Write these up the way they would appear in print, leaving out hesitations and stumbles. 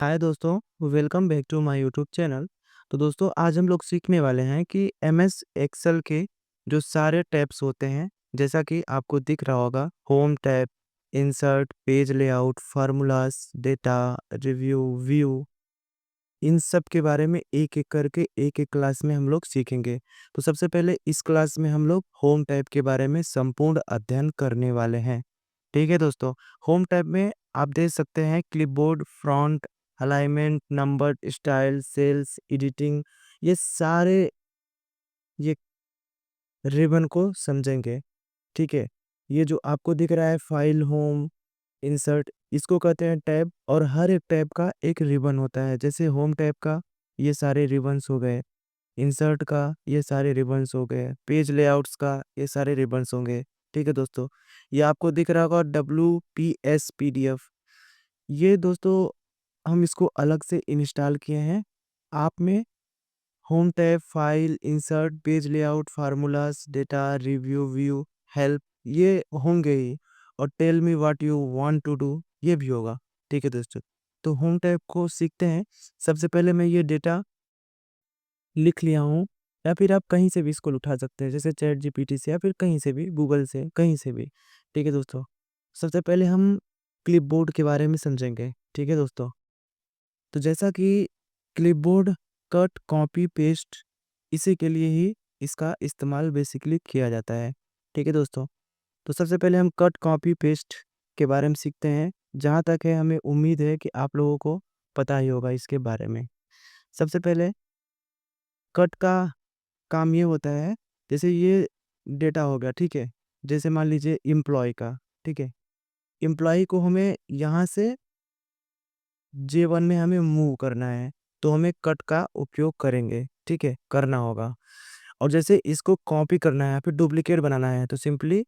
हाय दोस्तों, welcome back to my YouTube channel. तो दोस्तों आज हम लोग सीखने वाले हैं कि एमएस एक्सेल के जो सारे टैब्स होते हैं, जैसा कि आपको दिख रहा होगा, home tab, insert, page layout, formulas, data, review, view, इन सब के बारे में एक-एक करके एक-एक क्लास में हम लोग सीखेंगे। तो सबसे पहले इस क्लास में हम लोग होम टैब के बारे में संपूर्ण अध्ययन करने वाले हैं। ठीक है दोस्तों, होम टैब में आप देख सकते हैं clipboard, font, alignment, number, style, cells, editing, ये सारे ये रिबन को समझेंगे। ठीक है, ये जो आपको दिख रहा है फाइल, होम, इंसर्ट, इसको कहते हैं टैब और हर एक टैब का एक रिबन होता है। जैसे होम टैब का ये सारे रिबन्स हो गए, इंसर्ट का ये सारे रिबन्स हो गए, पेज लेआउट्स का ये सारे रिबन्स होंगे। ठीक है दोस्तों, ये आपको दिख रहा होगा WPS PDF। ये दोस्तों हम इसको अलग से इंस्टॉल किए हैं। आप में home tab, file, insert, page layout, formulas, data, review, view, help, ये होंगे ही। और tell me what you want to do, ये भी होगा। ठीक है दोस्तों, तो होम टैब को सीखते हैं। सबसे पहले मैं ये डेटा लिख लिया हूँ, या फिर आप कहीं से भी इसको उठा सकते हैं, जैसे चैट जीपीटी से या फिर कहीं से भी, गूगल से, कहीं से भी। ठीक है दोस्तों, सबसे पहले हम क्लिपबोर्ड के बारे में समझेंगे। ठीक है दोस्तों, तो जैसा कि क्लिपबोर्ड कट, कॉपी, पेस्ट, इसी के लिए ही इसका इस्तेमाल बेसिकली किया जाता है। ठीक है दोस्तों, तो सबसे पहले हम कट, कॉपी, पेस्ट के बारे में सीखते हैं। जहाँ तक है हमें उम्मीद है कि आप लोगों को पता ही होगा इसके बारे में। सबसे पहले कट का काम ये होता है, जैसे ये डेटा हो गया, ठीक है? जैसे मान लीजिए एम्प्लॉयी का, ठीक है? एम्प्लॉयी को हमें यहाँ से J1 में हमें मूव करना है, तो हमें कट का उपयोग करेंगे, ठीक है? करना होगा। और जैसे इसको कॉपी करना है, फिर डुप्लीकेट बनाना है, तो सिंपली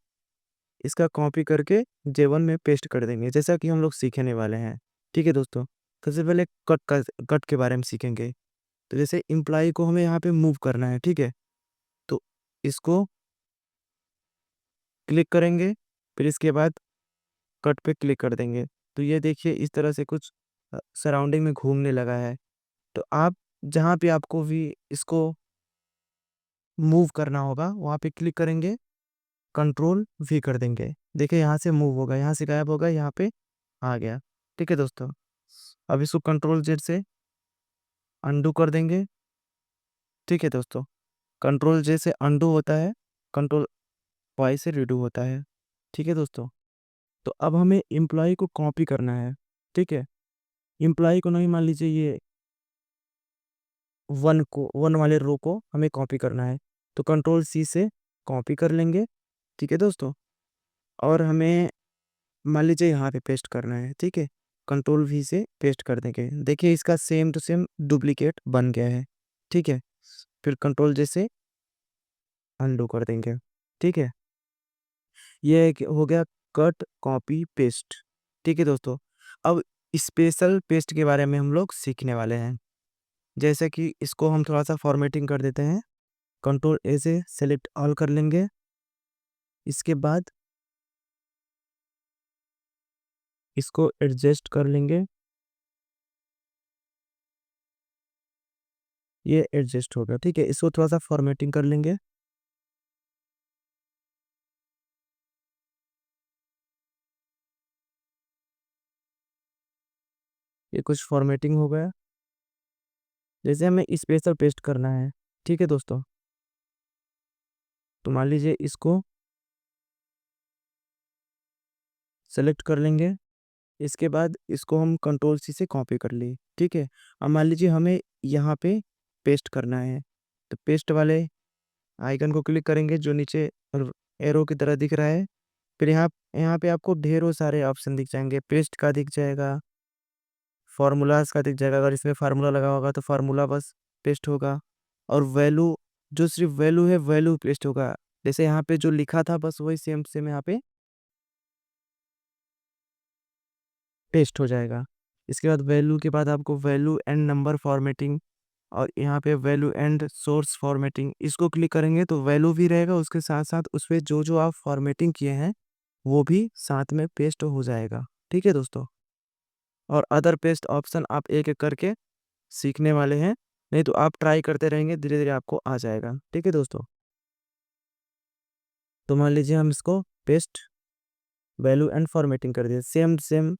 इसका कॉपी करके J1 में पेस्ट कर देंगे, जैसा कि हम लोग सीखने वाले हैं। ठीक है दोस्तों? सबसे पहले कट के बारे में सीखेंगे। तो जैसे एम्प्लॉयी को हमें यहाँ पे मूव करना है, ठीक है? तो इसको क्लिक करेंगे, फिर इसके बाद कट पे क्लिक कर देंगे। तो ये देखिए इस तरह से कुछ सराउंडिंग में घूमने लगा है। तो आप जहाँ पे आपको भी इसको मूव करना होगा, वहाँ पे क्लिक करेंगे, कंट्रोल V कर देंगे। देखिए यहाँ से मूव होगा, यहाँ से गायब होगा, यहाँ पे आ गया। ठीक है दोस्तों, अब इसको कंट्रोल Z से अंडू कर देंगे। ठीक है दोस्तों, कंट्रोल J से अंडू होता है, कंट्रोल Y से रीडू होता है। ठीक है दोस्तों, तो अब हमें एम्प्लॉय को कॉपी करना है। ठीक है, एम्प्लॉय को नहीं, मान लीजिए ये 1 वाले रो को हमें कॉपी करना है, तो कंट्रोल C से कॉपी कर लेंगे। ठीक है दोस्तों, और हमें मान लीजिए यहाँ पे पेस्ट करना है, ठीक है? कंट्रोल V से पेस्ट कर देंगे। देखिए इसका सेम टू सेम डुप्लीकेट बन गया है। ठीक है, फिर कंट्रोल J से अनडू कर देंगे। ठीक है, ये हो गया कट, कॉपी, पेस्ट। ठीक है दोस्तों, अब स्पेशल पेस्ट के बारे में हम लोग सीखने वाले हैं। जैसे कि इसको हम थोड़ा सा फॉर्मेटिंग कर देते हैं, कंट्रोल A से सेलेक्ट ऑल कर लेंगे। इसके बाद इसको एडजस्ट कर लेंगे, ये एडजस्ट हो गया। ठीक है, इसको थोड़ा सा फॉर्मेटिंग कर लेंगे। ये कुछ फॉर्मेटिंग हो गया। जैसे हमें स्पेशल पेस्ट करना है, ठीक है दोस्तों, तो मान लीजिए इसको सेलेक्ट कर लेंगे। इसके बाद इसको हम कंट्रोल C से कॉपी कर लिए। ठीक है, अब मान लीजिए हमें यहाँ पे पेस्ट करना है, तो पेस्ट वाले आइकन को क्लिक करेंगे जो नीचे एरो की तरह दिख रहा है। फिर यहाँ यहाँ पे आपको ढेरों सारे ऑप्शन दिख जाएंगे, पेस्ट का दिख जाएगा, फार्मूलाज का दिख जाएगा। अगर इसमें फार्मूला लगा होगा तो फार्मूला बस पेस्ट होगा, और वैल्यू, जो सिर्फ वैल्यू है वैल्यू पेस्ट होगा। जैसे यहाँ पे जो लिखा था बस वही सेम सेम यहाँ पे पेस्ट हो जाएगा। इसके बाद वैल्यू के बाद आपको वैल्यू एंड नंबर फॉर्मेटिंग, और यहाँ पे वैल्यू एंड सोर्स फॉर्मेटिंग, इसको क्लिक करेंगे तो वैल्यू भी रहेगा, उसके साथ साथ उस पर जो जो आप फॉर्मेटिंग किए हैं वो भी साथ में पेस्ट हो जाएगा। ठीक है दोस्तों, और अदर पेस्ट ऑप्शन आप एक-एक करके सीखने वाले हैं, नहीं तो आप ट्राई करते रहेंगे, धीरे-धीरे आपको आ जाएगा। ठीक है दोस्तों? तो मान लीजिए हम इसको पेस्ट वैल्यू एंड फॉर्मेटिंग कर दिए, सेम सेम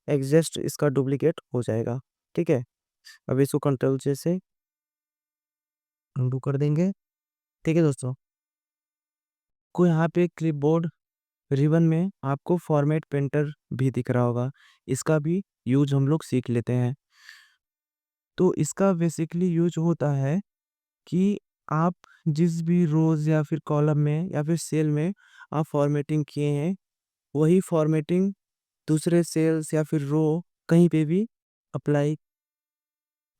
एग्जैक्ट इसका डुप्लीकेट हो जाएगा। ठीक है? अब इसको कंट्रोल से अनडू कर देंगे। ठीक है दोस्तों? को यहाँ पे क्लिपबोर्ड रिबन में आपको फॉर्मेट पेंटर भी दिख रहा होगा, इसका भी यूज हम लोग सीख लेते हैं। तो इसका बेसिकली यूज होता है कि आप जिस भी रोज़ या फिर कॉलम में या फिर सेल में आप फॉर्मेटिंग किए हैं, वही फॉर्मेटिंग दूसरे सेल्स या फिर रो कहीं पे भी अप्लाई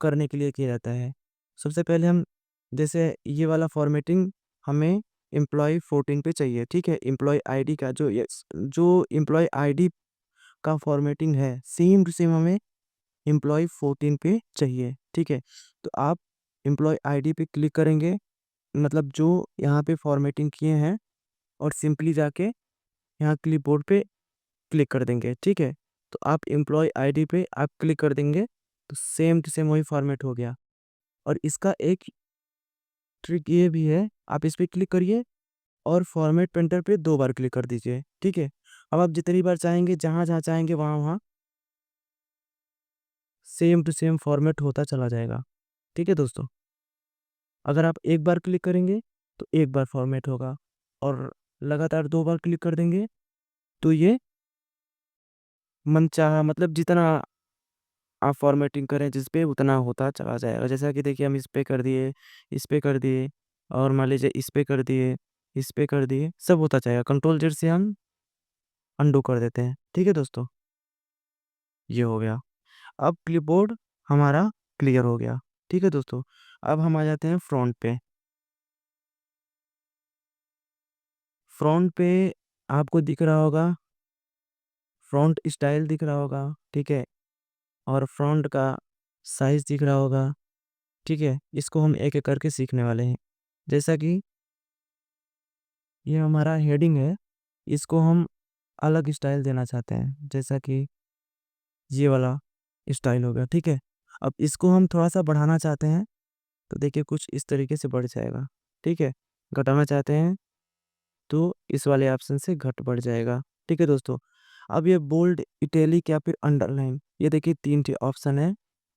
करने के लिए किया जाता है। सबसे पहले हम जैसे ये वाला फॉर्मेटिंग हमें एम्प्लॉयी 14 पे चाहिए, ठीक है? एम्प्लॉयी आईडी का जो एम्प्लॉयी आईडी का फॉर्मेटिंग है, सेम टू सेम हमें एम्प्लॉयी 14 पे चाहिए, ठीक है? तो आप एम्प्लॉयी आईडी पे क्लिक करेंगे, मतलब जो यहाँ पे फॉर्मेटिंग किए हैं, और सिंपली जाके यहाँ क्लिपबोर्ड पे क्लिक कर देंगे, ठीक है? तो आप एम्प्लॉयी आईडी पे आप क्लिक कर देंगे, तो सेम टू सेम वही फॉर्मेट हो गया। और इसका एक ट्रिक ये भी है, आप इस पे क्लिक करिए और फॉर्मेट पेंटर पे 2 बार क्लिक कर दीजिए, ठीक है? अब आप जितनी बार चाहेंगे, जहाँ-जहाँ चाहेंगे वहाँ-वहाँ सेम टू सेम फॉर्मेट होता चला जाएगा, ठीक है दोस्तों? अगर आप एक बार क्लिक करेंगे, तो एक बार फॉर्मेट होगा, और लगातार 2 बार क्लिक कर देंगे, तो ये मनचाहा मतलब जितना आप फॉर्मेटिंग करें जिस पे, उतना होता चला जाएगा। जैसा कि देखिए हम इस पे कर दिए, इस पे कर दिए, और मान लीजिए इस पे कर दिए, इस पे कर दिए, सब होता जाएगा। कंट्रोल जेड से हम अनडू कर देते हैं। ठीक है दोस्तों? ये हो गया। अब क्लिपबोर्ड हमारा क्लियर हो गया। ठीक है दोस्तों? अब हम आ जाते हैं फ्रंट पे। फ्रंट पे आपको दिख रहा होगा, फ्रंट स्टाइल दिख रहा होगा, ठीक है? और फ्रंट का साइज़ दिख रहा होगा, ठीक है? इसको हम एक-एक करके सीखने वाले हैं। जैसा कि ये हमारा हेडिंग है, इसको हम अलग स्टाइल देना चाहते हैं, जैसा कि ये वाला स्टाइल हो गया, ठीक है? अब इसको हम थोड़ा-सा बढ़ाना चाहते हैं, तो देखिए कुछ इस तरीके से बढ़ जाएगा, ठीक है? घटाना चाहते हैं, तो इस वाले ऑप्शन से घट बढ़ जाएगा, ठीक है दोस्तों? अब ये बोल्ड, इटैलिक या फिर अंडरलाइन, ये देखिए 3 ठे ऑप्शन है,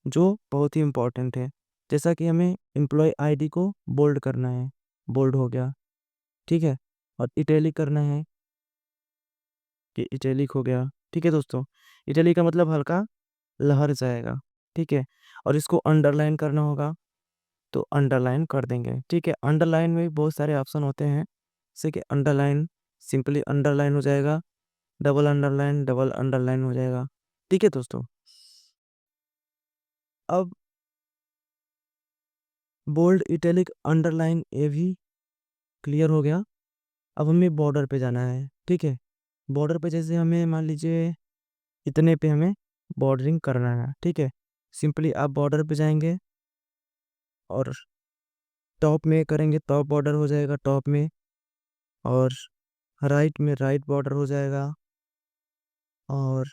जो बहुत ही इम्पोर्टेंट है। जैसा कि हमें एम्प्लॉयी आईडी को बोल्ड करना है, बोल्ड हो गया, ठीक है? और इटैलिक करना है, ये इटैलिक हो गया, ठीक है दोस्तों? इटैलिक का मतलब हल्का लहर जाएगा, ठीक है? और इसको अंडरलाइन करना होगा, तो अंडरलाइन कर देंगे, ठीक है? अंडरलाइन में बहुत सारे ऑप्शन होते हैं, जैसे कि अंडरलाइन, सिंपली अंडरलाइन हो जाएगा, डबल अंडरलाइन हो जाएगा, ठीक है दोस्तों? अब बोल्ड, इटैलिक, अंडरलाइन ये भी क्लियर हो गया। अब हमें बॉर्डर पे जाना है, ठीक है? बॉर्डर पे जैसे हमें मान लीजिए इतने पे हमें बॉर्डरिंग करना है, ठीक है? सिंपली आप बॉर्डर पे जाएँगे और टॉप में करेंगे, टॉप बॉर्डर हो जाएगा टॉप में, और राइट में राइट बॉर्डर हो जाएगा, और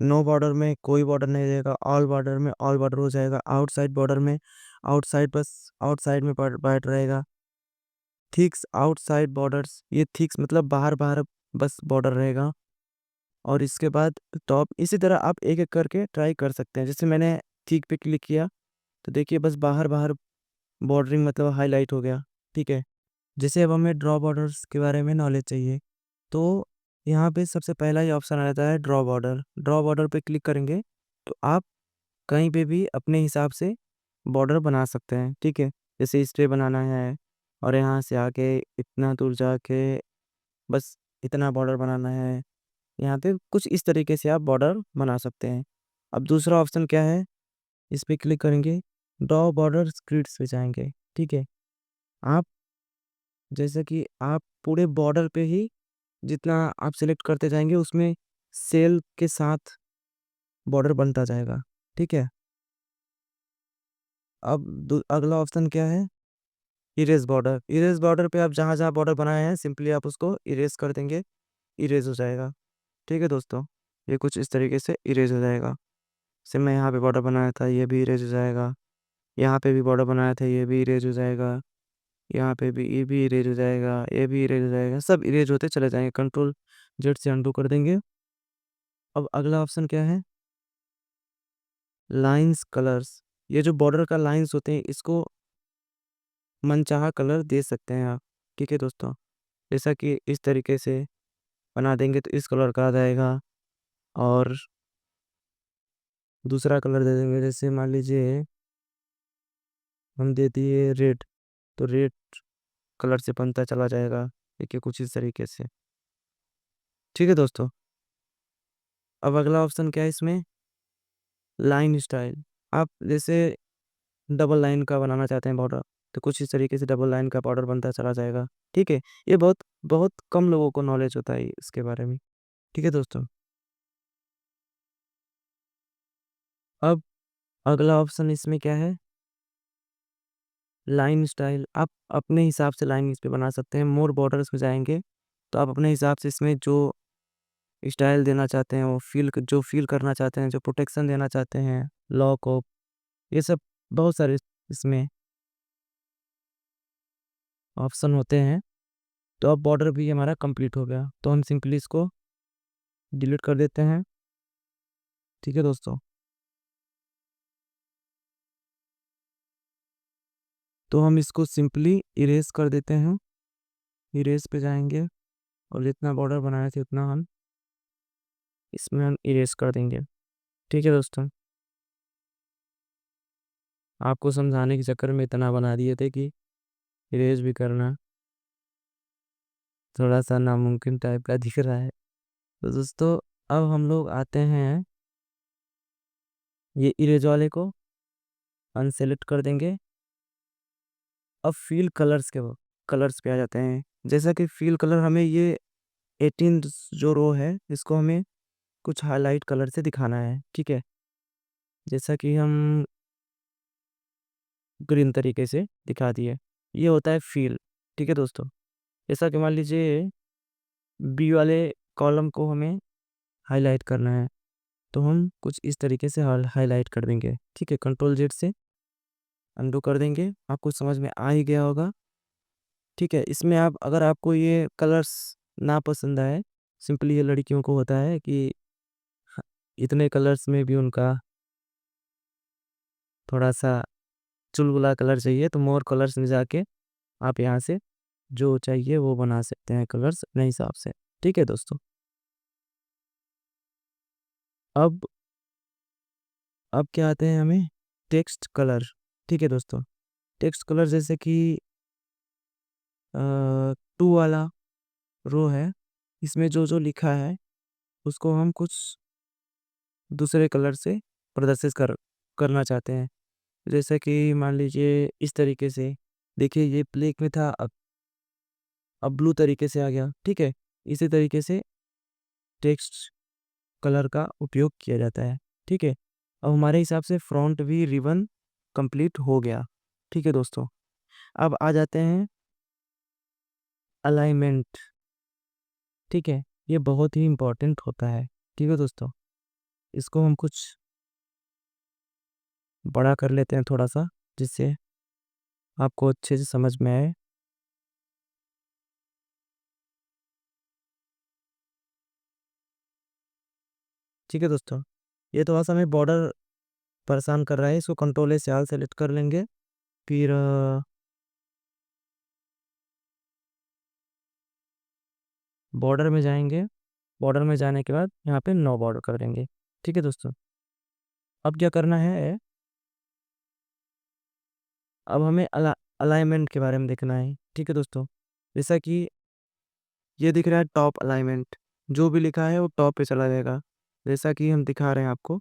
नो बॉर्डर में कोई बॉर्डर नहीं रहेगा, ऑल बॉर्डर में ऑल बॉर्डर हो जाएगा, आउटसाइड बॉर्डर में आउटसाइड, बस आउटसाइड में पार्ट रहेगा, थिक्स आउटसाइड बॉर्डर्स, ये थिक्स मतलब बाहर-बाहर बस बॉर्डर रहेगा, और इसके बाद टॉप, इसी तरह आप एक-एक करके ट्राई कर सकते हैं। जैसे मैंने थिक पे क्लिक किया, तो देखिए बस बाहर-बाहर बॉर्डरिंग मतलब हाइलाइट हो गया, ठीक है? जैसे अब हमें ड्रॉ बॉर्डर्स के बारे में नॉलेज चाहिए, तो यहाँ पे सबसे पहला ही ऑप्शन आ जाता है ड्रॉ बॉर्डर। ड्रॉ बॉर्डर पे क्लिक करेंगे, तो आप कहीं पे भी अपने हिसाब से बॉर्डर बना सकते हैं, ठीक है? जैसे इस पे बनाना है, और यहाँ से आके इतना दूर जाके बस इतना बॉर्डर बनाना है, यहाँ पे कुछ इस तरीके से आप बॉर्डर बना सकते हैं। अब दूसरा ऑप्शन क्या है, इस पे क्लिक करेंगे, ड्रॉ बॉर्डर ग्रिड्स पे जाएँगे, ठीक है? आप जैसे कि आप पूरे बॉर्डर पे ही जितना आप सेलेक्ट करते जाएँगे, उसमें सेल के साथ बॉर्डर बनता जाएगा, ठीक है? अब दू अगला ऑप्शन क्या है? Erase border. इरेज़ बॉर्डर पे आप जहाँ-जहाँ बॉर्डर बनाए हैं, सिंपली आप उसको इरेज़ कर देंगे, इरेज़ हो जाएगा। ठीक है दोस्तों? ये कुछ इस तरीके से इरेज हो जाएगा। जैसे मैं यहाँ पे बॉर्डर बनाया था, ये भी इरेज हो जाएगा। यहाँ पे भी बॉर्डर बनाया था, ये भी इरेज हो जाएगा। यहाँ पे भी ये भी इरेज हो जाएगा, ये भी इरेज हो जाएगा, सब इरेज होते चले जाएंगे। कंट्रोल जेड से अंडू कर देंगे। अब अगला ऑप्शन क्या है? Lines colours. ये जो बॉर्डर का लाइंस होते हैं, इसको मनचाहा कलर दे सकते हैं आप। ठीक है दोस्तों, जैसा कि इस तरीके से बना देंगे तो इस कलर का आ जाएगा। और दूसरा कलर दे देंगे, जैसे मान लीजिए हम दे दिए रेड, तो रेड कलर से बनता चला जाएगा। देखिए कुछ इस तरीके से। ठीक है दोस्तों, अब अगला ऑप्शन क्या है इसमें? Line style. आप जैसे डबल लाइन का बनाना चाहते हैं बॉर्डर, तो कुछ इस तरीके से डबल लाइन का बॉर्डर बनता चला जाएगा। ठीक है, ये बहुत बहुत कम लोगों को नॉलेज होता है इसके बारे में। ठीक है दोस्तों, अब अगला ऑप्शन इसमें क्या है? Line style. आप अपने हिसाब से लाइन इस पे बना सकते हैं। मोर बॉर्डर्स में जाएंगे तो आप अपने हिसाब से इसमें जो स्टाइल देना चाहते हैं, वो फील करना चाहते हैं, जो प्रोटेक्शन देना चाहते हैं, लॉक ऑफ, ये सब बहुत सारे इसमें ऑप्शन होते हैं। तो अब बॉर्डर भी हमारा कंप्लीट हो गया, तो हम सिंपली इसको डिलीट कर देते हैं। ठीक है दोस्तों, तो हम इसको सिंपली इरेज कर देते हैं। इरेज पे जाएंगे और जितना बॉर्डर बनाए थे उतना हम इसमें हम इरेज कर देंगे। ठीक है दोस्तों, आपको समझाने के चक्कर में इतना बना दिए थे कि इरेज भी करना थोड़ा सा नामुमकिन टाइप का दिख रहा है। तो दोस्तों, अब हम लोग आते हैं, ये इरेज वाले को अनसेलेक्ट कर देंगे। अब फील कलर्स के कलर्स पे आ जाते हैं। जैसा कि फील कलर, हमें ये 18 जो रो है, इसको हमें कुछ हाईलाइट कलर से दिखाना है। ठीक है, जैसा कि हम ग्रीन तरीके से दिखा दिए, ये होता है फील। ठीक है दोस्तों, जैसा कि मान लीजिए बी वाले कॉलम को हमें हाईलाइट करना है, तो हम कुछ इस तरीके से हाईलाइट कर देंगे। ठीक है, कंट्रोल जेड से अंडू कर देंगे। आपको समझ में आ ही गया होगा। ठीक है, इसमें आप, अगर आपको ये कलर्स ना पसंद आए, सिंपली ये लड़कियों को होता है कि इतने कलर्स में भी उनका थोड़ा सा चुलबुला कलर चाहिए, तो मोर कलर्स में जाके आप यहाँ से जो चाहिए वो बना सकते हैं कलर्स अपने हिसाब से। ठीक है दोस्तों, अब अब क्या आते हैं हमें? Text colour. ठीक है दोस्तों, टेक्स्ट कलर जैसे कि 2 वाला रो है, इसमें जो जो लिखा है उसको हम कुछ दूसरे कलर से प्रदर्शित करना चाहते हैं। जैसे कि मान लीजिए इस तरीके से, देखिए ये ब्लैक में था, अब ब्लू तरीके से आ गया। ठीक है, इसी तरीके से टेक्स्ट कलर का उपयोग किया जाता है। ठीक है, अब हमारे हिसाब से फ्रंट भी रिबन कंप्लीट हो गया। ठीक है दोस्तों, अब आ जाते हैं अलाइनमेंट। ठीक है, ये बहुत ही इम्पोर्टेंट होता है। ठीक है दोस्तों, इसको हम कुछ बड़ा कर लेते हैं थोड़ा सा, जिससे आपको अच्छे से समझ में आए। ठीक है दोस्तों, ये थोड़ा सा हमें बॉर्डर परेशान कर रहा है, इसको कंट्रोल से आल सेलेक्ट कर लेंगे। फिर बॉर्डर में जाएंगे। बॉर्डर में जाने के बाद यहाँ पे नो बॉर्डर कर देंगे। ठीक है दोस्तों, अब क्या करना है? अब हमें अलाइनमेंट के बारे में देखना है। ठीक है दोस्तों, जैसा कि ये दिख रहा है टॉप अलाइनमेंट, जो भी लिखा है वो टॉप पे चला जाएगा। जैसा कि हम दिखा रहे हैं आपको,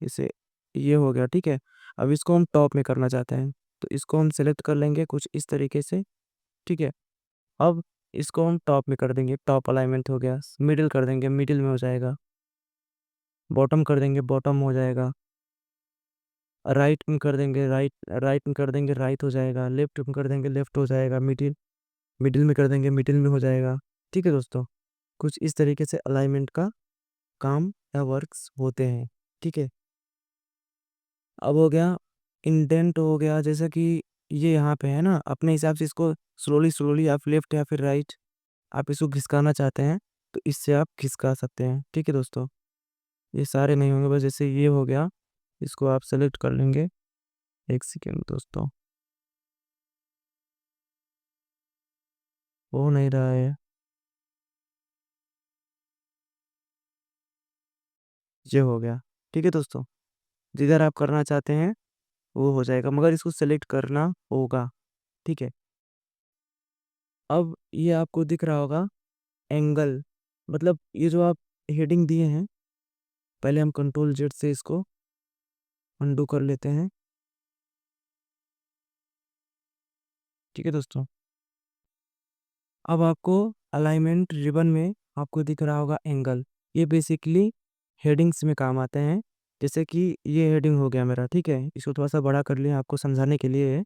इसे, ये हो गया। ठीक है, अब इसको हम टॉप में करना चाहते हैं, तो इसको हम सेलेक्ट कर लेंगे कुछ इस तरीके से। ठीक है, अब इसको हम टॉप में कर देंगे, टॉप अलाइनमेंट हो गया। मिडिल कर देंगे, मिडिल में हो जाएगा। बॉटम कर देंगे, बॉटम हो जाएगा। राइट में कर देंगे, राइट राइट में कर देंगे, राइट हो जाएगा। लेफ्ट में कर देंगे, लेफ्ट हो जाएगा। मिडिल मिडिल में कर देंगे, मिडिल में हो जाएगा। ठीक है दोस्तों, कुछ इस तरीके से अलाइनमेंट का काम या वर्क्स होते हैं। ठीक है, अब हो गया इंडेंट हो गया, जैसा कि ये यहाँ पे है ना, अपने हिसाब से इसको स्लोली स्लोली आप लेफ्ट या फिर राइट आप इसको घिसकाना चाहते हैं तो इससे आप घिसका सकते हैं। ठीक है दोस्तों, ये सारे नहीं होंगे, बस जैसे ये हो गया, इसको आप सेलेक्ट कर लेंगे। एक सेकेंड दोस्तों, हो नहीं रहा है, ये हो गया। ठीक है दोस्तों, जिधर आप करना चाहते हैं वो हो जाएगा, मगर इसको सेलेक्ट करना होगा। ठीक है, अब ये आपको दिख रहा होगा एंगल, मतलब ये जो आप हेडिंग दिए हैं, पहले हम कंट्रोल जेड से इसको अंडू कर लेते हैं। ठीक है दोस्तों, अब आपको अलाइनमेंट रिबन में आपको दिख रहा होगा एंगल, ये बेसिकली हेडिंग्स में काम आते हैं। जैसे कि ये हेडिंग हो गया मेरा, ठीक है, इसको थोड़ा सा बड़ा कर लिया आपको समझाने के लिए,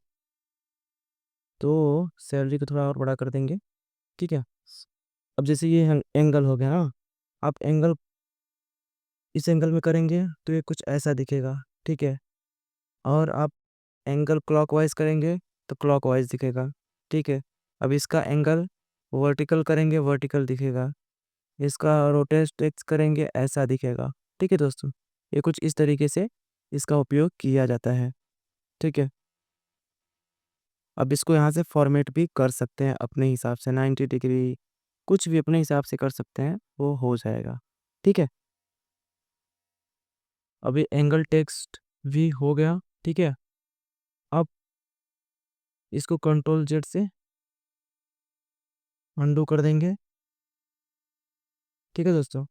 तो सैलरी को थोड़ा और बड़ा कर देंगे। ठीक है, अब जैसे ये एंगल हो गया ना, आप एंगल इस एंगल में करेंगे तो ये कुछ ऐसा दिखेगा। ठीक है, और आप एंगल क्लॉकवाइज करेंगे तो क्लॉकवाइज दिखेगा। ठीक है, अब इसका एंगल वर्टिकल करेंगे, वर्टिकल दिखेगा। इसका रोटेट एक्स करेंगे, ऐसा दिखेगा। ठीक है दोस्तों, ये कुछ इस तरीके से इसका उपयोग किया जाता है। ठीक है, अब इसको यहाँ से फॉर्मेट भी कर सकते हैं अपने हिसाब से, 90 डिग्री कुछ भी अपने हिसाब से कर सकते हैं, वो हो जाएगा। ठीक है, अभी एंगल टेक्स्ट भी हो गया। ठीक है, अब इसको कंट्रोल जेड से अंडू कर देंगे। ठीक है दोस्तों,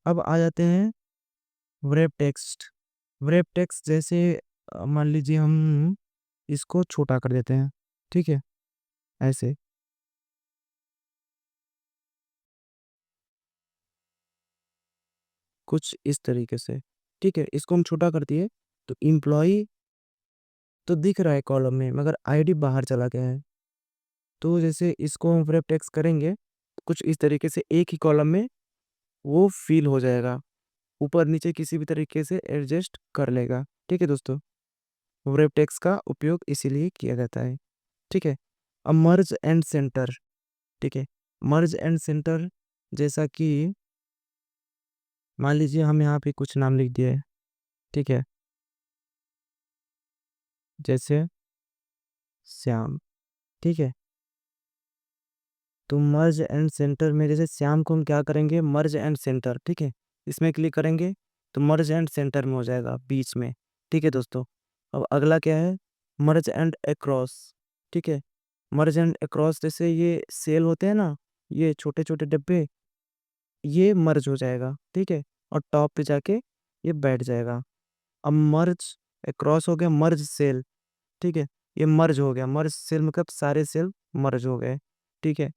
अब आ जाते हैं व्रेप टेक्स्ट। व्रेप टेक्स्ट जैसे मान लीजिए हम इसको छोटा कर देते हैं। ठीक है, ऐसे कुछ इस तरीके से। ठीक है, इसको हम छोटा कर दिए तो इम्प्लॉय तो दिख रहा है कॉलम में, मगर आईडी बाहर चला गया है। तो जैसे इसको हम व्रेप टेक्स्ट करेंगे तो कुछ इस तरीके से एक ही कॉलम में वो फिल हो जाएगा, ऊपर नीचे किसी भी तरीके से एडजस्ट कर लेगा। ठीक है दोस्तों, वेब टेक्स्ट का उपयोग इसीलिए किया जाता है। ठीक है, अब मर्ज एंड सेंटर। ठीक है, मर्ज एंड सेंटर, जैसा कि मान लीजिए हम यहाँ पे कुछ नाम लिख दिए। ठीक है, जैसे श्याम। ठीक है, तो मर्ज एंड सेंटर में जैसे श्याम को हम क्या करेंगे, मर्ज एंड सेंटर। ठीक है, इसमें क्लिक करेंगे तो मर्ज एंड सेंटर में हो जाएगा बीच में। ठीक है दोस्तों, अब अगला क्या है, मर्ज एंड अक्रॉस। ठीक है, मर्ज एंड अक्रॉस, जैसे ये सेल होते हैं ना, ये छोटे छोटे डब्बे, ये मर्ज हो जाएगा। ठीक है, और टॉप पे जाके ये बैठ जाएगा। अब मर्ज अक्रॉस हो गया, मर्ज सेल। ठीक है, ये मर्ज हो गया, मर्ज सेल मतलब सारे सेल मर्ज हो गए। ठीक है,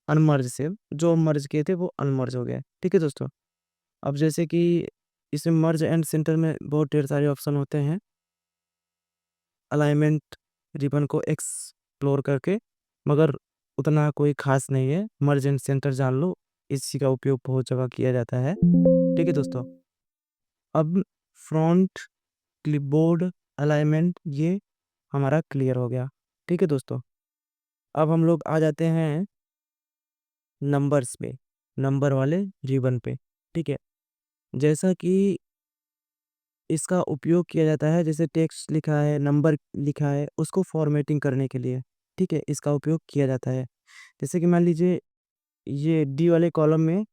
अनमर्ज सेल जो मर्ज किए थे वो अनमर्ज हो गए। ठीक है दोस्तों, अब जैसे कि इसमें मर्ज एंड सेंटर में बहुत ढेर सारे ऑप्शन होते हैं, अलाइनमेंट रिबन को एक्सप्लोर करके, मगर उतना कोई खास नहीं है। मर्ज एंड सेंटर जान लो, इसी का उपयोग बहुत जगह किया जाता है। ठीक है दोस्तों, अब फ्रंट क्लिपबोर्ड अलाइनमेंट ये हमारा क्लियर हो गया। ठीक है दोस्तों, अब हम लोग आ जाते हैं नंबर्स पे, नंबर वाले रिबन पे। ठीक है, जैसा कि इसका उपयोग किया जाता है, जैसे टेक्स्ट लिखा है, नंबर लिखा है, उसको फॉर्मेटिंग करने के लिए, ठीक है, इसका उपयोग किया जाता है। जैसे कि मान लीजिए ये डी वाले कॉलम में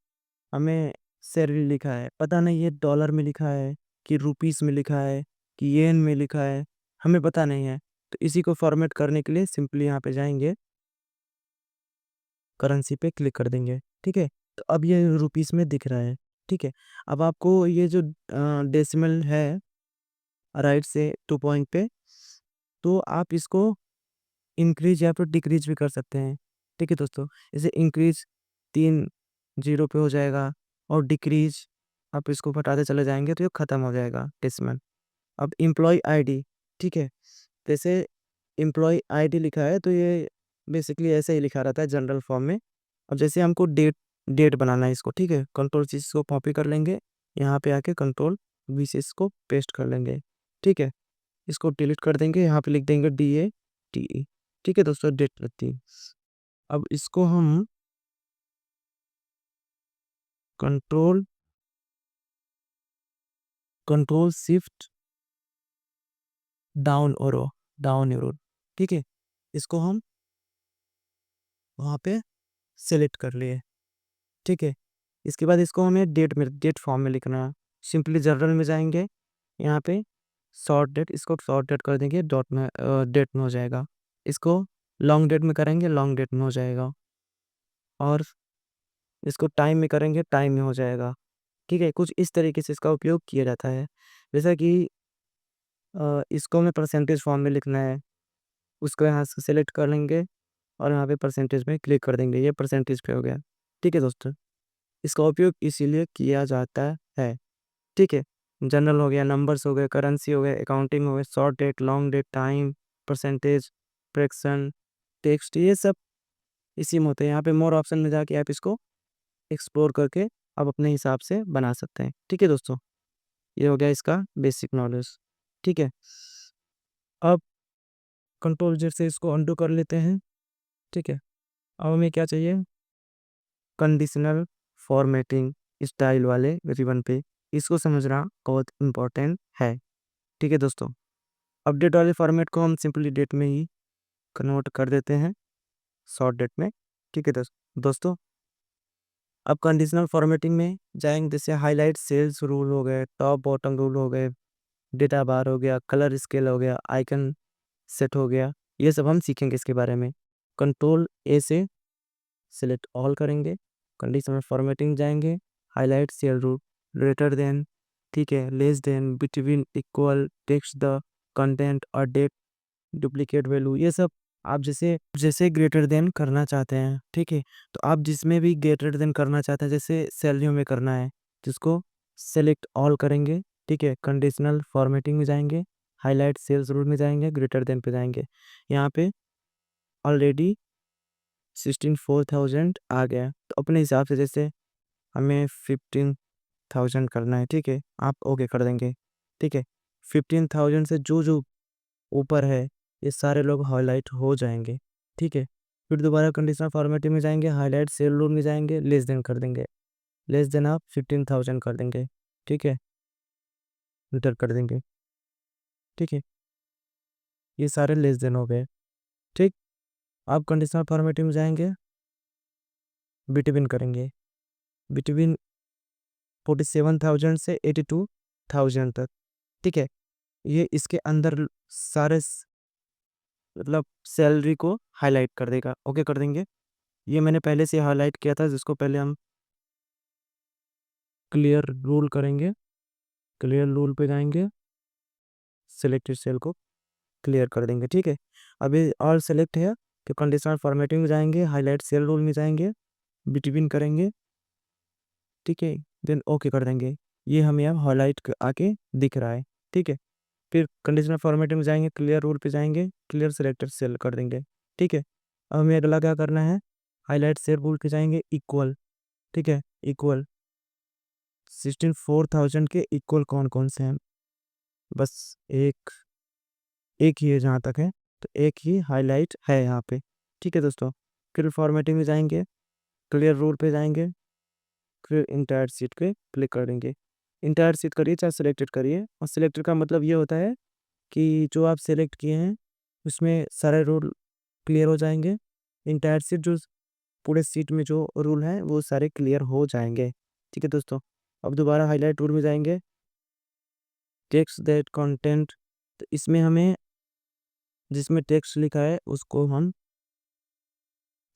हमें सैलरी लिखा है, पता नहीं ये डॉलर में लिखा है कि रुपीस में लिखा है कि येन में लिखा है, हमें पता नहीं है। तो इसी को फॉर्मेट करने के लिए सिंपली यहाँ पे जाएंगे, करेंसी पे क्लिक कर देंगे। ठीक है, तो अब ये रुपीस में दिख रहा है। ठीक है, अब आपको ये जो डेसिमल है राइट से 2 पॉइंट पे, तो आप इसको इंक्रीज या फिर डिक्रीज भी कर सकते हैं। ठीक है दोस्तों, जैसे इंक्रीज 3 जीरो पे हो जाएगा, और डिक्रीज आप इसको घटाते चले जाएंगे तो ये ख़त्म हो जाएगा डेसिमल। अब एम्प्लॉय आईडी, ठीक है, जैसे एम्प्लॉय आईडी लिखा है तो ये बेसिकली ऐसे ही लिखा रहता है जनरल फॉर्म में। अब जैसे हमको डेट डेट बनाना है इसको, ठीक है, कंट्रोल चीज को कॉपी कर लेंगे, यहाँ पे आके कंट्रोल वी से इसको पेस्ट कर लेंगे। ठीक है, इसको डिलीट कर देंगे, यहाँ पे लिख देंगे DATE। ठीक है दोस्तों, डेट लगती है। अब इसको हम control control shift down arrow, ठीक है, इसको हम वहाँ पे सेलेक्ट कर लिए। ठीक है, इसके बाद इसको हमें डेट फॉर्म में लिखना है। सिंपली जनरल में जाएंगे, यहाँ पे शॉर्ट डेट, इसको शॉर्ट डेट कर देंगे, डॉट में डेट में हो जाएगा। इसको लॉन्ग डेट में करेंगे, लॉन्ग डेट में हो जाएगा। और इसको टाइम में करेंगे, टाइम में हो जाएगा। ठीक है, कुछ इस तरीके से इसका उपयोग किया जाता है। जैसा कि इसको हमें परसेंटेज फॉर्म में लिखना है, उसको यहाँ से सेलेक्ट कर लेंगे और यहाँ पे परसेंटेज में क्लिक कर देंगे, ये परसेंटेज पे हो गया। ठीक है दोस्तों, इसका उपयोग इसीलिए किया जाता है। ठीक है, जनरल हो गया, नंबर्स हो गए, करेंसी हो गए, अकाउंटिंग हो गए, short date, long date, time, percentage, fraction, text, ये सब इसी में होते हैं। यहाँ पे मोर ऑप्शन में जाके आप इसको एक्सप्लोर करके आप अपने हिसाब से बना सकते हैं। ठीक है दोस्तों, ये हो गया इसका बेसिक नॉलेज। ठीक है, अब कंट्रोल जेड से इसको अंडू कर लेते हैं। ठीक है, अब हमें क्या चाहिए, कंडीशनल फॉर्मेटिंग स्टाइल वाले रिबन पे, इसको समझना बहुत इम्पोर्टेंट है। ठीक है दोस्तों, अपडेट वाले फॉर्मेट को हम सिंपली डेट में ही कन्वर्ट कर देते हैं, शॉर्ट डेट में। ठीक है दोस्तों, अब कंडीशनल फॉर्मेटिंग में जाएंगे, जैसे हाईलाइट सेल्स रूल हो गए, टॉप बॉटम रूल हो गए, डेटा बार हो गया, कलर स्केल हो गया, आइकन सेट हो गया, ये सब हम सीखेंगे इसके बारे में। कंट्रोल ए से सिलेक्ट ऑल करेंगे, कंडीशनल फॉर्मेटिंग जाएंगे, highlight cell rule, greater than, ठीक है, less than, between, equal, text the content और डेट, डुप्लीकेट वैल्यू, ये सब आप जैसे जैसे ग्रेटर देन करना चाहते हैं। ठीक है, तो आप जिसमें भी ग्रेटर देन करना चाहते हैं, जैसे सैलरी में करना है, जिसको सेलेक्ट ऑल करेंगे। ठीक है, कंडीशनल फॉर्मेटिंग में जाएंगे, हाईलाइट सेल्स रूल में जाएंगे, ग्रेटर देन पे जाएंगे। यहाँ पे ऑलरेडी 16,400 आ गया, तो अपने हिसाब से जैसे हमें 15,000 करना है, ठीक है, आप ओके कर देंगे। ठीक है, 15,000 से जो जो ऊपर है ये सारे लोग हाईलाइट हो जाएंगे। ठीक है, फिर दोबारा कंडीशनल फॉर्मेटिंग में जाएंगे, हाईलाइट सेल रूल में जाएंगे, लेस देन कर देंगे, लेस देन आप 15,000 कर देंगे। ठीक है, इंटर कर देंगे। ठीक है, ये सारे लेस देन हो गए। ठीक, आप कंडीशनल फॉर्मेटिंग में जाएंगे, बिटवीन करेंगे, बिटवीन 47,000 से 82,000 तक। ठीक है, ये इसके अंदर सारे मतलब सैलरी को हाईलाइट कर देगा, ओके कर देंगे। ये मैंने पहले से हाईलाइट किया था, जिसको पहले हम क्लियर रूल करेंगे, क्लियर रूल पे जाएंगे, सिलेक्टेड सेल को क्लियर कर देंगे। ठीक है, अभी ऑल सेलेक्ट है, तो कंडीशनल फॉर्मेटिंग में जाएंगे, हाईलाइट सेल रूल में जाएंगे, बिटवीन करेंगे। ठीक है, देन ओके कर देंगे, ये हमें अब हाईलाइट आके दिख रहा है। ठीक है, फिर कंडीशनल फॉर्मेटिंग में जाएंगे, क्लियर रूल पे जाएंगे, क्लियर सिलेक्टेड सेल कर देंगे। ठीक है, अब हमें अगला क्या करना है, हाईलाइट सेल रूल पे जाएंगे, इक्वल। ठीक है, इक्वल 16,400 के इक्वल कौन कौन से हैं, बस एक एक ही है जहाँ तक है, तो एक ही हाईलाइट है यहाँ पे। ठीक है दोस्तों, फिर फॉर्मेटिंग में जाएंगे, क्लियर रूल पे जाएंगे, फिर इंटायर सीट पे क्लिक करेंगे। इंटायर सीट करिए चाहे सिलेक्टेड करिए, और सिलेक्टेड का मतलब ये होता है कि जो आप सेलेक्ट किए हैं उसमें सारे रूल क्लियर हो जाएंगे। इंटायर सीट जो पूरे सीट में जो रूल हैं वो सारे क्लियर हो जाएंगे। ठीक है दोस्तों, अब दोबारा हाईलाइट रूल में जाएंगे, टेक्स्ट दैट कंटेंट, तो इसमें हमें जिसमें टेक्स्ट लिखा है उसको हम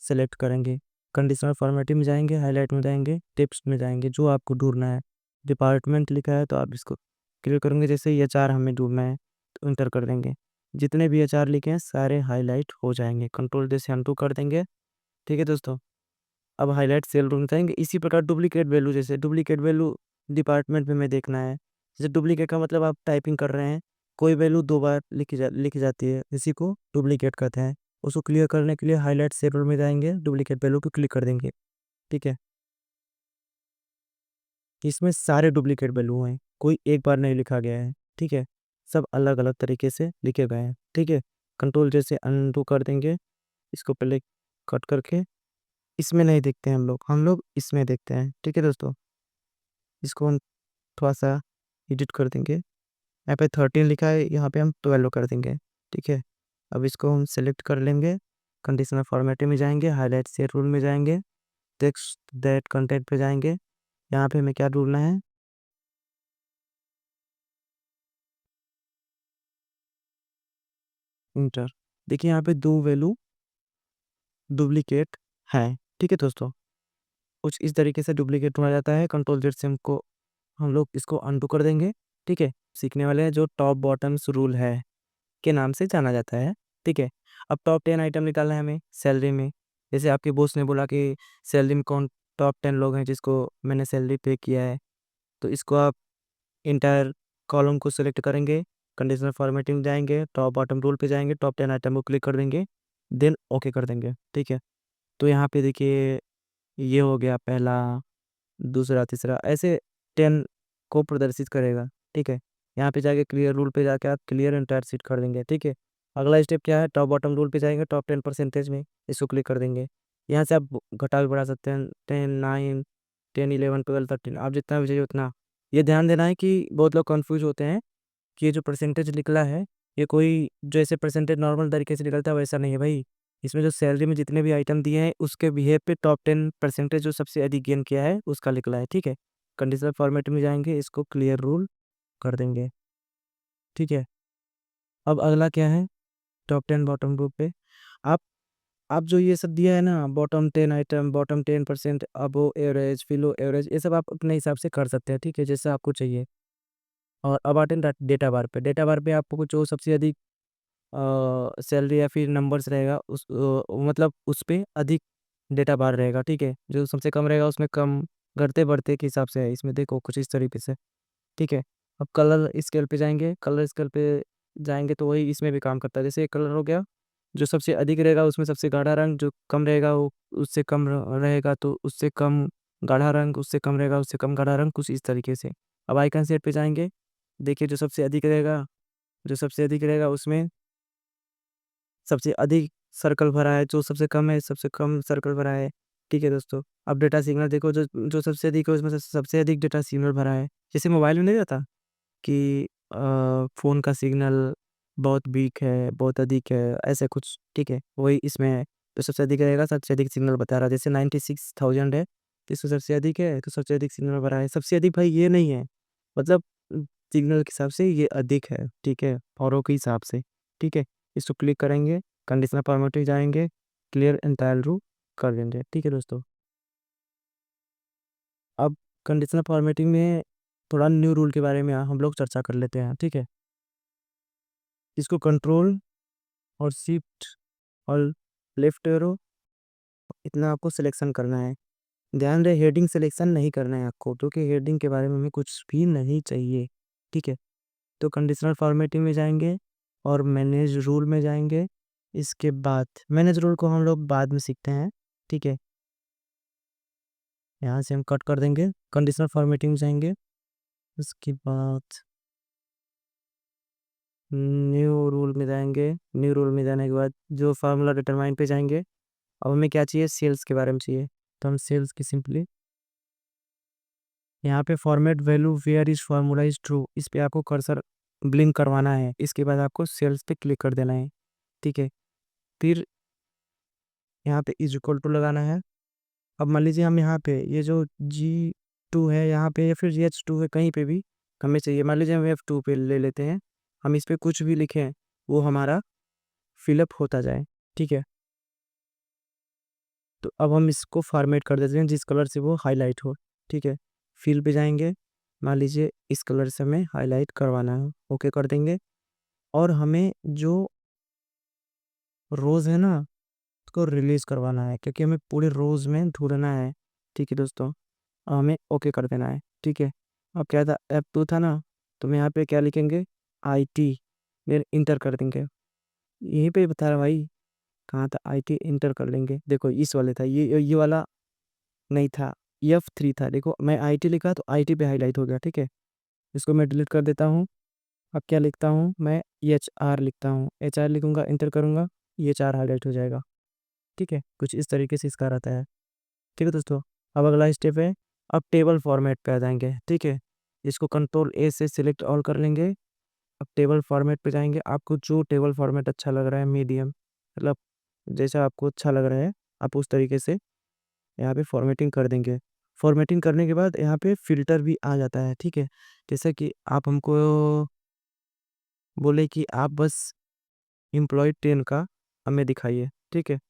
सेलेक्ट करेंगे, कंडीशनल फॉर्मेटिंग में जाएंगे, हाईलाइट में जाएंगे, टेक्स्ट में जाएंगे, जो आपको ढूंढना है। डिपार्टमेंट लिखा है तो आप इसको क्लिक करेंगे, जैसे ये चार हमें ढूंढना है तो इंटर कर देंगे, जितने भी एचआर लिखे हैं सारे हाईलाइट हो जाएंगे, कंट्रोल जैसे हम टू कर देंगे। ठीक है दोस्तों, अब हाईलाइट सेल रूल में जाएंगे, इसी प्रकार डुप्लीकेट वैल्यू, जैसे डुप्लीकेट वैल्यू डिपार्टमेंट में हमें देखना है। जैसे डुप्लीकेट का मतलब आप टाइपिंग कर रहे हैं, कोई वैल्यू दो बार लिखी जाती है, इसी को डुप्लीकेट कहते हैं। उसको क्लियर करने के लिए हाईलाइट सेल रूल में जाएंगे, डुप्लीकेट वैल्यू को क्लिक कर देंगे। ठीक है, इसमें सारे डुप्लीकेट वैल्यू हैं, कोई एक बार नहीं लिखा गया है, ठीक है। सब अलग अलग तरीके से लिखे गए हैं, ठीक है। कंट्रोल जैसे अनडू कर देंगे, इसको पहले कट करके इसमें नहीं देखते हैं हम लोग इसमें देखते हैं, ठीक है दोस्तों। इसको हम थोड़ा सा एडिट कर देंगे। यहाँ पे 13 लिखा है, यहाँ पे हम 12 कर देंगे, ठीक है। अब इसको हम सेलेक्ट कर लेंगे, कंडीशनल फॉर्मेटिंग में जाएंगे, हाईलाइट सेट रूल में जाएंगे, टेक्स्ट दैट कंटेंट पे जाएंगे। यहाँ पे हमें क्या ढूंढना है, इंटर। देखिए यहाँ पे दो वैल्यू डुप्लीकेट है, ठीक है दोस्तों। कुछ इस तरीके से डुप्लीकेट ढूंढा जाता है। कंट्रोल जेड से हमको हम लोग इसको अनडू कर देंगे, ठीक है। सीखने वाले हैं जो टॉप बॉटम्स रूल है के नाम से जाना जाता है, ठीक है। अब टॉप 10 आइटम निकालना है हमें सैलरी में। जैसे आपके बॉस ने बोला कि सैलरी में कौन टॉप 10 लोग हैं जिसको मैंने सैलरी पे किया है, तो इसको आप इंटायर कॉलम को सिलेक्ट करेंगे, कंडीशनल फॉर्मेटिंग में जाएंगे, टॉप बॉटम रूल पे जाएंगे, टॉप 10 आइटम को क्लिक कर देंगे, देन ओके कर देंगे, ठीक है। तो यहाँ पे देखिए ये हो गया पहला, दूसरा, तीसरा, ऐसे 10 को प्रदर्शित करेगा, ठीक है। यहाँ पे जाके क्लियर रूल पे जाके आप क्लियर एंटायर सीट कर देंगे, ठीक है। अगला स्टेप क्या है, टॉप बॉटम रूल पे जाएंगे, टॉप 10% में इसको क्लिक कर देंगे। यहाँ से आप घटा भी बढ़ा सकते हैं, 10, 9, 10, 11, 12, 13, आप जितना भी चाहिए उतना। ये ध्यान देना है कि बहुत लोग कंफ्यूज होते हैं कि ये जो परसेंटेज निकला है, ये कोई जैसे परसेंटेज नॉर्मल तरीके से निकलता है वैसा नहीं है भाई। इसमें जो सैलरी में जितने भी आइटम दिए हैं उसके बिहेव पे टॉप 10% जो सबसे अधिक गेन किया है उसका निकला है, ठीक है। कंडीशनल फॉर्मेट में जाएंगे, इसको क्लियर रूल कर देंगे, ठीक है। अब अगला क्या है, टॉप 10 बॉटम ग्रुप पे आप आप जो ये सब दिया है ना, बॉटम 10 आइटम, बॉटम 10%, अबो एवरेज, फिलो एवरेज, ये सब आप अपने हिसाब से कर सकते हैं, ठीक है, जैसा आपको चाहिए। और अब आते हैं डेटा बार पे। डेटा बार पे आपको जो सबसे अधिक सैलरी या फिर नंबर्स रहेगा मतलब उस पे अधिक डेटा बार रहेगा, ठीक है। जो सबसे कम रहेगा उसमें कम, घटते बढ़ते के हिसाब से है इसमें, देखो कुछ इस तरीके से, ठीक है। अब कलर स्केल पे जाएंगे, कलर स्केल पे जाएंगे तो वही इसमें भी काम करता है। जैसे कलर हो गया, जो सबसे अधिक रहेगा उसमें सबसे गाढ़ा रंग, जो कम रहेगा वो उससे कम रहेगा तो उससे कम गाढ़ा रंग, उससे कम रहेगा उससे कम गाढ़ा रंग, कुछ इस तरीके से। अब आइकन सेट पे जाएंगे, देखिए जो सबसे अधिक रहेगा उसमें सबसे अधिक सर्कल भरा है, जो सबसे कम है सबसे कम सर्कल भरा है, ठीक है दोस्तों। अब डेटा सिग्नल देखो, जो जो सबसे अधिक है उसमें सबसे अधिक डेटा सिग्नल भरा है। जैसे मोबाइल में नहीं रहता कि फ़ोन का सिग्नल बहुत वीक है, बहुत अधिक है, ऐसे कुछ, ठीक है, वही इसमें है। तो सबसे अधिक रहेगा, सबसे अधिक सिग्नल बता रहा है। जैसे 96,000 है तो इसमें सबसे अधिक है तो सबसे अधिक सिग्नल भरा है। सबसे अधिक भाई ये नहीं है, मतलब सिग्नल के हिसाब से ये अधिक है, ठीक है, औरों के हिसाब से, ठीक है। इसको क्लिक करेंगे, कंडीशनल फॉर्मेटिंग जाएंगे, क्लियर एंटायर रू कर देंगे, ठीक है दोस्तों। अब कंडीशनल फॉर्मेटिंग में थोड़ा न्यू रूल के बारे में हम लोग चर्चा कर लेते हैं, ठीक है। इसको कंट्रोल और शिफ्ट और लेफ्ट एरो, इतना आपको सिलेक्शन करना है। ध्यान रहे हेडिंग सिलेक्शन नहीं करना है आपको, क्योंकि हेडिंग के बारे में हमें कुछ भी नहीं चाहिए, ठीक है। तो कंडीशनल फॉर्मेटिंग में जाएंगे और मैनेज रूल में जाएंगे। इसके बाद मैनेज रूल को हम लोग बाद में सीखते हैं, ठीक है। यहाँ से हम कट कर देंगे, कंडीशनल फॉर्मेटिंग में जाएंगे। उसके बाद न्यू रूल में जाएंगे, न्यू रूल में जाने के बाद जो फार्मूला डिटरमाइन पे जाएंगे। अब हमें क्या चाहिए, सेल्स के बारे में चाहिए, तो हम सेल्स की सिंपली यहाँ पे format value where is formula is true, इस पे आपको कर्सर ब्लिंक करवाना है। इसके बाद आपको सेल्स पे क्लिक कर देना है, ठीक है। फिर यहाँ पे इज इक्वल टू लगाना है। अब मान लीजिए हम यहाँ पे ये जो G2 है यहाँ पे या फिर H2 है, कहीं पे भी हमें चाहिए, मान लीजिए हम F2 पे ले लेते हैं। हम इस पे कुछ भी लिखें वो हमारा फिलअप होता जाए, ठीक है। तो अब हम इसको फॉर्मेट कर देते हैं जिस कलर से वो हाईलाइट हो, ठीक है। फिल पे जाएंगे, मान लीजिए इस कलर से हमें हाईलाइट करवाना है, ओके कर देंगे। और हमें जो रोज़ है ना उसको रिलीज करवाना है, क्योंकि हमें पूरे रोज़ में ढूंढना है, ठीक है दोस्तों। हमें ओके कर देना है, ठीक है। अब क्या था, F2 था ना, तो हम यहाँ पे क्या लिखेंगे, IT, फिर इंटर कर देंगे। यहीं पे बता रहा भाई, कहाँ था, IT इंटर कर लेंगे। देखो इस वाले था, ये वाला नहीं था, F3 था, देखो मैं IT लिखा तो IT पे हाईलाइट हो गया, ठीक है। इसको मैं डिलीट कर देता हूँ। अब क्या लिखता हूँ मैं, HR लिखता हूँ, HR लिखूंगा, इंटर करूंगा, ये 4 हाईलाइट हो जाएगा, ठीक है। कुछ इस तरीके से इसका रहता है, ठीक है दोस्तों। अब अगला स्टेप है, अब टेबल फॉर्मेट पे आ जाएंगे, ठीक है। इसको कंट्रोल A से सिलेक्ट ऑल कर लेंगे। अब टेबल फॉर्मेट पे जाएंगे, आपको जो टेबल फॉर्मेट अच्छा लग रहा है, मीडियम मतलब जैसा आपको अच्छा लग रहा है, आप उस तरीके से यहाँ पे फॉर्मेटिंग कर देंगे। फॉर्मेटिंग करने के बाद यहाँ पे फ़िल्टर भी आ जाता है, ठीक है। जैसे कि आप हमको बोले कि आप बस एम्प्लॉयड 10 का हमें दिखाइए, ठीक है।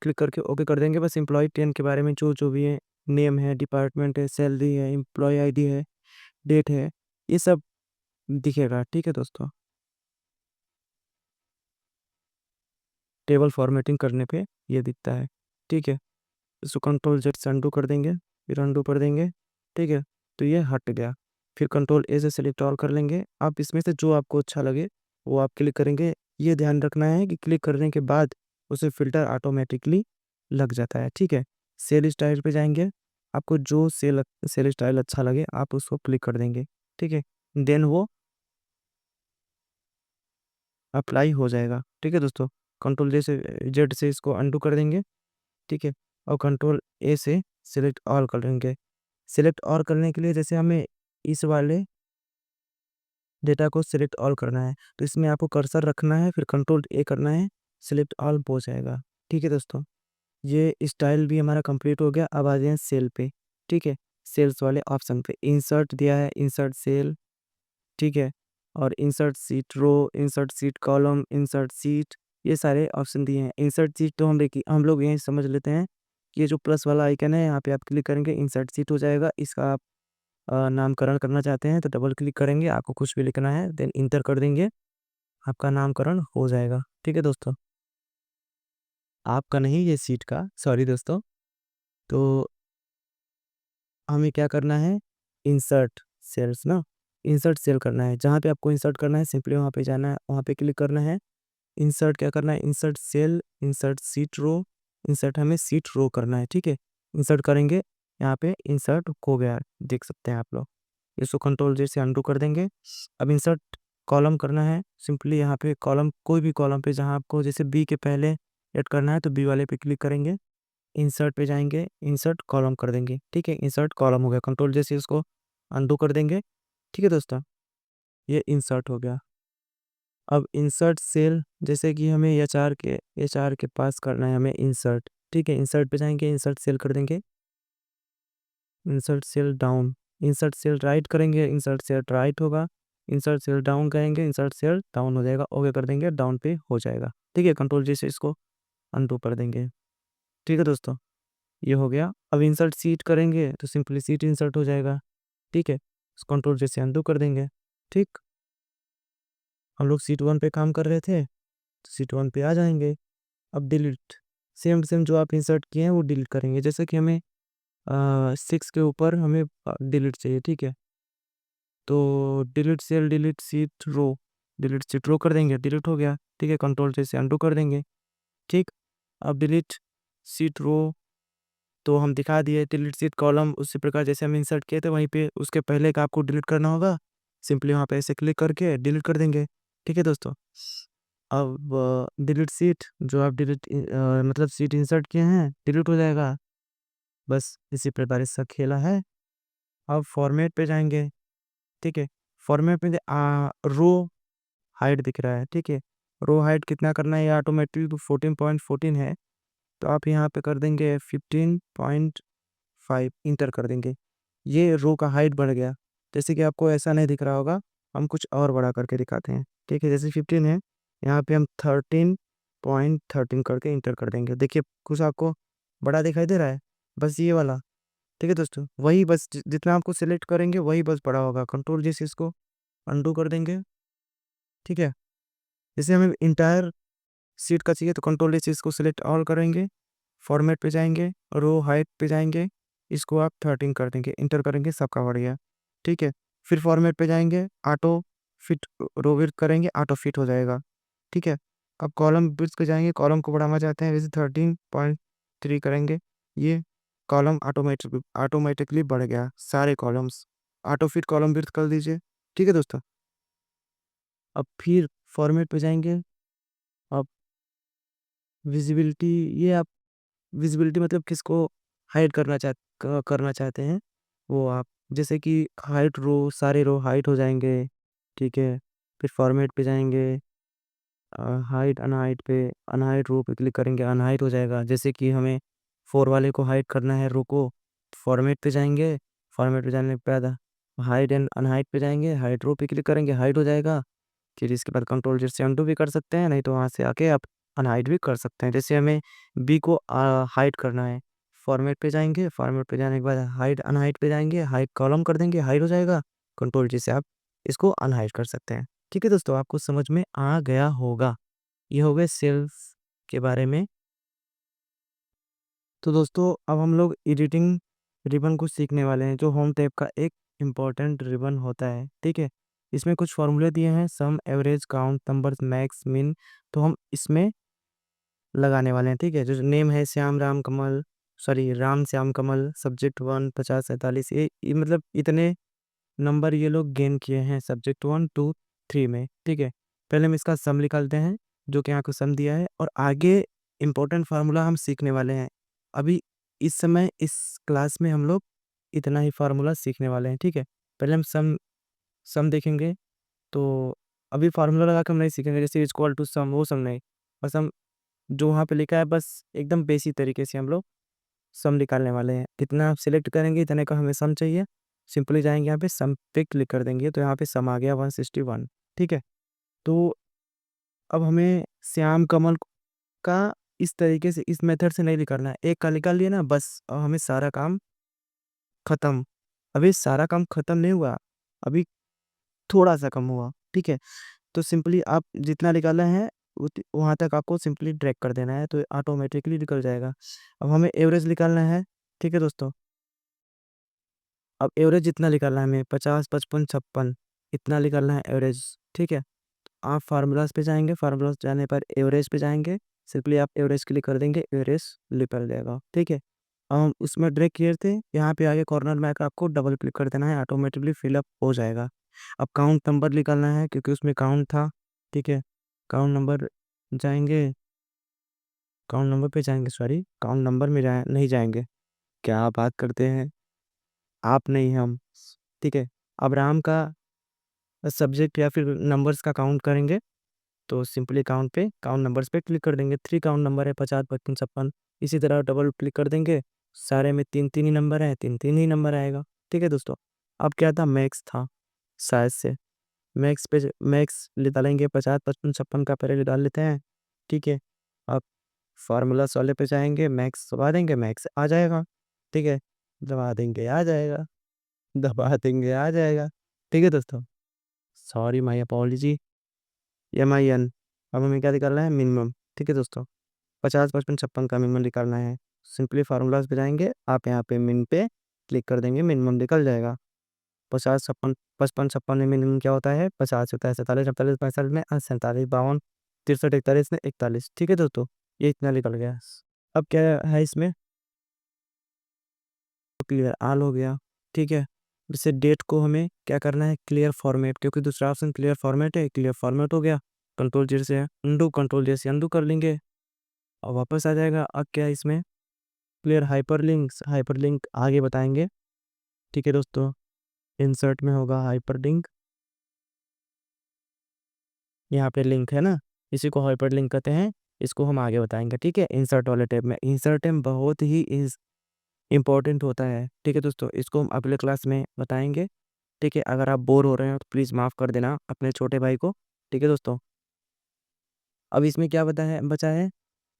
क्लिक करके ओके कर देंगे। बस एम्प्लॉयड 10 के बारे में जो भी है, नेम है, डिपार्टमेंट है, सैलरी है, एम्प्लॉय आईडी है, डेट है, ये सब दिखेगा, ठीक है दोस्तों। टेबल फॉर्मेटिंग करने पे ये दिखता है, ठीक है। इसको कंट्रोल Z से अंडू कर देंगे, फिर अंडू कर देंगे, ठीक है। तो ये हट गया। फिर कंट्रोल A से सेलेक्ट ऑल कर लेंगे। आप इसमें से जो आपको अच्छा लगे वो आप क्लिक करेंगे। ये ध्यान रखना है कि क्लिक करने के बाद उसे फ़िल्टर ऑटोमेटिकली लग जाता है, ठीक है। सेल स्टाइल पे जाएंगे, आपको जो सेल स्टाइल अच्छा लगे आप उसको क्लिक कर देंगे, ठीक है। देन वो अप्लाई हो जाएगा, ठीक है दोस्तों। कंट्रोल Z से इसको अंडू कर देंगे, ठीक है। और कंट्रोल A से सिलेक्ट ऑल कर लेंगे। सिलेक्ट ऑल करने के लिए जैसे हमें इस वाले डेटा को सिलेक्ट ऑल करना है, तो इसमें आपको कर्सर रखना है, फिर कंट्रोल A करना है, सिलेक्ट ऑल हो जाएगा, ठीक है दोस्तों। ये स्टाइल भी हमारा कंप्लीट हो गया। अब आ जाए सेल पे, ठीक है। सेल्स वाले ऑप्शन पे इंसर्ट दिया है, इंसर्ट सेल, ठीक है। और insert sheet row, insert sheet column, insert sheet, ये सारे ऑप्शन दिए हैं। इंसर्ट सीट तो हम लोग यही समझ लेते हैं कि ये जो प्लस वाला आइकन है यहाँ पे आप क्लिक करेंगे, इंसर्ट सीट हो जाएगा। इसका आप नामकरण करना चाहते हैं तो डबल क्लिक करेंगे, आपको कुछ भी लिखना है, देन इंटर कर देंगे, आपका नामकरण हो जाएगा, ठीक है दोस्तों। आपका नहीं, ये सीट का, सॉरी दोस्तों। तो हमें क्या करना है, इंसर्ट सेल्स ना, इंसर्ट सेल करना है। जहाँ पे आपको इंसर्ट करना है सिंपली वहाँ पे जाना है, वहाँ पे क्लिक करना है। इंसर्ट क्या करना है, insert cell, insert sheet row, insert हमें सीट रो करना है, ठीक है। इंसर्ट करेंगे, यहाँ पे इंसर्ट हो गया, देख सकते हैं आप लोग। इसको कंट्रोल Z से अंडू कर देंगे। अब इंसर्ट कॉलम करना है, सिंपली यहाँ पे कॉलम, कोई भी कॉलम पे जहाँ आपको जैसे बी के पहले ऐड करना है तो बी वाले पे क्लिक करेंगे, इंसर्ट पे जाएंगे, इंसर्ट कॉलम कर देंगे, ठीक है। इंसर्ट कॉलम हो गया, कंट्रोल Z से इसको अंडू कर देंगे, ठीक है दोस्तों। ये इंसर्ट हो गया। अब इंसर्ट सेल, जैसे कि हमें HR के पास करना है हमें इंसर्ट, ठीक है। इंसर्ट पे जाएंगे, इंसर्ट सेल कर देंगे, insert cell down, insert cell right करेंगे, इंसर्ट सेल राइट होगा, इंसर्ट सेल डाउन करेंगे, इंसर्ट सेल डाउन हो जाएगा, ओके कर देंगे, डाउन पे हो जाएगा, ठीक है। कंट्रोल Z से इसको अनडू कर देंगे, ठीक है दोस्तों। ये हो गया। अब इंसर्ट सीट करेंगे तो सिंपली सीट इंसर्ट हो जाएगा, ठीक है। कंट्रोल Z से अनडू कर देंगे, ठीक। हम लोग सीट 1 पे काम कर रहे थे तो सीट 1 पे आ जाएंगे। अब डिलीट, सेम सेम जो आप इंसर्ट किए हैं वो डिलीट करेंगे। जैसे कि हमें 6 के ऊपर हमें डिलीट चाहिए, ठीक है। तो डिलीट सेल, डिलीट सीट रो कर देंगे, डिलीट हो गया, ठीक है। कंट्रोल से अंडू कर देंगे, ठीक। अब डिलीट सीट रो तो हम दिखा दिए, डिलीट सीट कॉलम उसी प्रकार जैसे हम इंसर्ट किए थे वहीं पे उसके पहले का आपको डिलीट करना होगा, सिंपली वहाँ पे ऐसे क्लिक करके डिलीट कर देंगे, ठीक है दोस्तों। अब डिलीट सीट जो आप मतलब सीट इंसर्ट किए हैं डिलीट हो जाएगा, बस इसी प्रकार इसका खेला है। अब फॉर्मेट पे जाएंगे, ठीक है। फॉर्मेट में रो हाइट दिख रहा है, ठीक है। रो हाइट कितना करना है, ये ऑटोमेटिक तो 14.14 है, तो आप यहाँ पे कर देंगे 15.5, इंटर कर देंगे। ये रो का हाइट बढ़ गया। जैसे कि आपको ऐसा नहीं दिख रहा होगा, हम कुछ और बड़ा करके दिखाते हैं, ठीक है। जैसे 15 है, यहाँ पे हम 13.13 करके इंटर कर देंगे। देखिए कुछ आपको बड़ा दिखाई दे रहा है, बस ये वाला, ठीक है दोस्तों। वही बस जितना आपको सिलेक्ट करेंगे वही बस बड़ा होगा। कंट्रोल जैसे इसको अंडू कर देंगे, ठीक है। जैसे हमें इंटायर सीट का चाहिए तो कंट्रोल से इसको सिलेक्ट ऑल करेंगे, फॉर्मेट पे जाएंगे, रो हाइट पे जाएंगे, इसको आप 13 कर देंगे, इंटर करेंगे, सबका बढ़ गया, ठीक है। फिर फॉर्मेट पे जाएंगे, ऑटो फिट रो विड्थ करेंगे, ऑटो फिट हो जाएगा, ठीक है। अब कॉलम विड्थ पे जाएंगे, कॉलम को बढ़ाना चाहते हैं जैसे 13.3 करेंगे, ये कॉलम ऑटोमेटिकली बढ़ गया, सारे columns auto fit column width कर दीजिए। ठीक है दोस्तों। अब फिर फॉर्मेट पे जाएंगे। अब विजिबिलिटी, ये आप विजिबिलिटी मतलब किसको हाइड करना चाहते हैं वो आप, जैसे कि हाइट रो, सारे रो हाइट हो जाएंगे। ठीक है। फिर फॉर्मेट पे जाएंगे, हाइट अनहाइट पे, अनहाइट रो पे क्लिक करेंगे, अनहाइट हो जाएगा। जैसे कि हमें 4 वाले को हाइड करना है रो को, फॉर्मेट पे जाएंगे। फॉर्मेट पे जाने के बाद हाइट एंड अनहाइट पे जाएंगे, हाइट रो पे क्लिक करेंगे, हाइट हो जाएगा। फिर इसके बाद कंट्रोल जेड से अनडू भी कर सकते हैं, नहीं तो वहाँ से आके आप अनहाइड भी कर सकते हैं। जैसे हमें बी को हाइड करना है, फॉर्मेट पे जाएंगे, फॉर्मेट पे जाने के बाद हाइड अनहाइड पे जाएंगे, हाइड कॉलम कर देंगे, हाइड हो जाएगा। कंट्रोल जी से आप इसको अनहाइड कर सकते हैं। ठीक है दोस्तों, आपको समझ में आ गया होगा। ये हो गए सेल्स के बारे में। तो दोस्तों अब हम लोग एडिटिंग रिबन को सीखने वाले हैं, जो होम टैब का एक इम्पॉर्टेंट रिबन होता है। ठीक है। इसमें कुछ फॉर्मूले दिए हैं, सम, एवरेज, काउंट, नंबर्स, मैक्स, मिन। तो हम इसमें लगाने वाले हैं। ठीक है। जो नेम है श्याम राम कमल, सॉरी राम श्याम कमल, सब्जेक्ट 1 50 47, ये मतलब इतने नंबर ये लोग गेन किए हैं सब्जेक्ट 1 2 3 में। ठीक है। पहले हम इसका सम निकालते हैं, जो कि यहाँ को सम दिया है, और आगे इम्पोर्टेंट फार्मूला हम सीखने वाले हैं। अभी इस समय इस क्लास में हम लोग इतना ही फार्मूला सीखने वाले हैं। ठीक है। पहले हम सम सम देखेंगे। तो अभी फार्मूला लगा के हम नहीं सीखेंगे, जैसे इक्वल टू सम, वो सम नहीं। बस हम जो वहाँ पे लिखा है बस एकदम बेसिक तरीके से हम लोग सम निकालने वाले हैं। कितना आप सिलेक्ट करेंगे, इतने का हमें सम चाहिए। सिंपली जाएंगे यहाँ पे सम पे क्लिक कर देंगे, तो यहाँ पे सम आ गया 161। ठीक है। तो अब हमें श्याम कमल का इस तरीके से, इस मेथड से नहीं निकालना है। एक का निकाल लिया ना बस, अब हमें सारा काम खत्म। अभी सारा काम खत्म नहीं हुआ, अभी थोड़ा सा कम हुआ। ठीक है। तो सिंपली आप जितना निकाला है वहाँ तक आपको सिंपली ड्रैग कर देना है, तो ऑटोमेटिकली निकल जाएगा। अब हमें एवरेज निकालना है। ठीक है दोस्तों। अब एवरेज जितना निकालना है हमें, 50 55 56, इतना निकालना है एवरेज। ठीक है। आप फार्मूलाज पे जाएंगे, फार्मूलाज जाने पर एवरेज पे जाएंगे, सिंपली आप एवरेज क्लिक कर देंगे, एवरेज निकल जाएगा। ठीक है। अब हम उसमें ड्रैग किए थे, यहाँ पे आगे कॉर्नर में आकर आपको डबल क्लिक कर देना है, ऑटोमेटिकली फिलअप हो जाएगा। अब काउंट नंबर निकालना है, क्योंकि उसमें काउंट था। ठीक है। काउंट नंबर जाएंगे, काउंट नंबर पे जाएंगे, सॉरी काउंट नंबर में नहीं जाएंगे, क्या बात करते हैं आप, नहीं हम। ठीक है। अब राम का सब्जेक्ट या फिर नंबर्स का काउंट करेंगे, तो सिंपली काउंट नंबर्स पे क्लिक कर देंगे। 3 काउंट नंबर है, 50 55 56। इसी तरह डबल क्लिक कर देंगे, सारे में 3 3 ही नंबर है, 3 3 ही नंबर आएगा। ठीक है दोस्तों। अब क्या था, मैक्स था शायद से, मैक्स डालेंगे, 50 55 56 का पहले डाल लेते हैं। ठीक है। अब फार्मूला वाले पे जाएंगे, मैक्स दबा देंगे, मैक्स आ जाएगा। ठीक है। दबा देंगे आ जाएगा, दबा देंगे आ जाएगा। ठीक है दोस्तों। Sorry my apology, MIN। अब हमें क्या निकालना है, मिनिमम। ठीक है दोस्तों। 50 55 56 का मिनिमम निकालना है। सिंपली फार्मूलाज पे जाएंगे, आप यहाँ पे मिन पे क्लिक कर देंगे, मिनिमम निकल जाएगा। 50 56 55 में मिनिमम क्या होता है, 50 होता है, 47 48 45 में 47 52 63 41 में 41। ठीक है दोस्तों। ये इतना निकल गया। अब क्या है इसमें, क्लियर आल हो गया। ठीक है। जैसे डेट को हमें क्या करना है, क्लियर फॉर्मेट, क्योंकि दूसरा ऑप्शन क्लियर फॉर्मेट है, क्लियर फॉर्मेट हो गया। कंट्रोल जेड से अंडू, कंट्रोल जेड से अंडू कर लेंगे और वापस आ जाएगा। अब क्या है इसमें, क्लियर हाइपरलिंक्स, हाइपरलिंक आगे बताएंगे। ठीक है दोस्तों। इंसर्ट में होगा हाइपरलिंक, यहाँ पे लिंक है ना, इसी को हाइपरलिंक कहते हैं, इसको हम आगे बताएंगे। ठीक है। इंसर्ट वाले टैब में, इंसर्ट टैब बहुत ही इंपॉर्टेंट होता है। ठीक है दोस्तों, इसको हम अगले क्लास में बताएंगे। ठीक है। अगर आप बोर हो रहे हो तो प्लीज़ माफ़ कर देना अपने छोटे भाई को। ठीक है दोस्तों। अब इसमें क्या बचा है,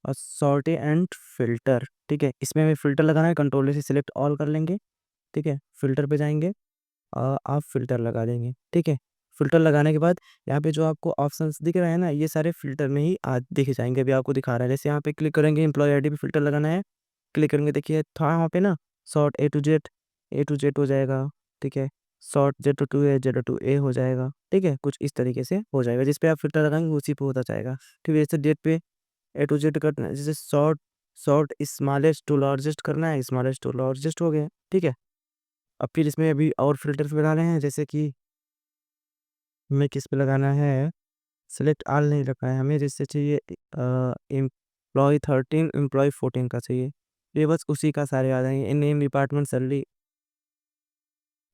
और सॉर्टे एंड फिल्टर। ठीक है। इसमें हमें फ़िल्टर लगाना है, कंट्रोल से सिलेक्ट ऑल कर लेंगे। ठीक है। फ़िल्टर पे जाएंगे, आप फ़िल्टर लगा देंगे। ठीक है। फ़िल्टर लगाने के बाद यहाँ पे जो आपको ऑप्शंस दिख रहे हैं ना, ये सारे फ़िल्टर में ही आज दिख जाएंगे। अभी आपको दिखा रहा है, जैसे यहाँ पे क्लिक करेंगे, एम्प्लॉय आईडी पे फ़िल्टर लगाना है, क्लिक करेंगे, देखिए था वहाँ पे ना, शॉर्ट A to Z हो जाएगा। ठीक है। शॉर्ट Z to A हो जाएगा। ठीक है। कुछ इस तरीके से हो जाएगा, जिस पे आप फ़िल्टर लगाएंगे उसी पे होता जाएगा। ठीक है। जैसे डेट पे A to Z करना है, जैसे short sort smallest to largest करना है, स्मॉलेस्ट टू लार्जेस्ट हो गया, ठीक है। अब फिर इसमें अभी और फ़िल्टर्स लगाने हैं, जैसे कि हमें किस पे लगाना है, सेलेक्ट ऑल नहीं रखा है हमें, जिससे चाहिए एम्प्लॉय 13 एम्प्लॉय 14 का चाहिए। ये बस उसी का सारे आ जाएंगे, नेम डिपार्टमेंट सैलरी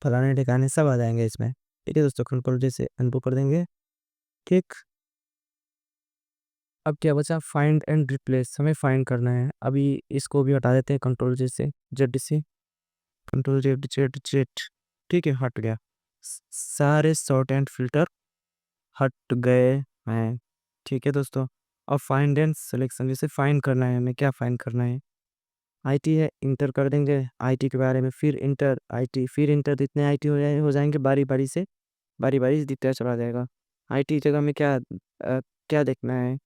फलाने ठिकाने सब आ जाएंगे इसमें। ठीक है दोस्तों, कंट्रोल जैसे अनडू कर देंगे। ठीक, अब क्या बचा, फाइंड एंड रिप्लेस, हमें फाइंड करना है। अभी इसको भी हटा देते हैं, कंट्रोल जैसे जेड से, कंट्रोल जेड जेड जेड। ठीक है, हट गया, सारे सॉर्ट एंड फिल्टर हट गए हैं। ठीक है दोस्तों, अब फाइंड एंड सिलेक्शन, जैसे फाइंड करना है हमें, क्या फाइंड करना है, आईटी है, इंटर कर देंगे आईटी के बारे में, फिर इंटर आईटी, फिर इंटर, जितने आईटी हो जाएंगे बारी बारी से, बारी बारी से दिखता चला जाएगा। आईटी जगह में क्या देखना है,